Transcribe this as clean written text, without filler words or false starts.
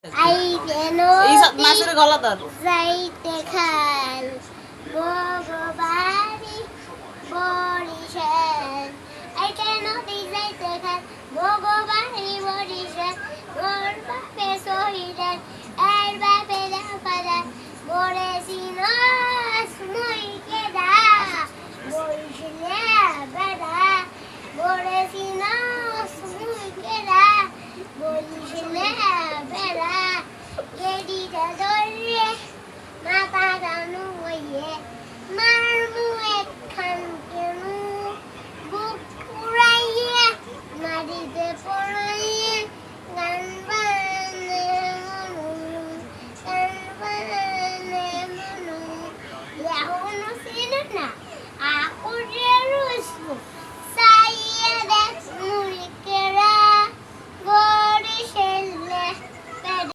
এই মাছের গলা ধর যাইতে খান ভগবাড়ি বরিশাল আইতে নদী যাইতে খান ভগবাড়ি বরিশাল মোর বাপে শহীদান এর বাপে দাফাদান মোরে সিনস মুইকে দা বরিশালে বেড়া মোরে সিনস মুইকে দা বরিশালে বেড়া কেডিটা ধরে মাথা ডানু হইয়ে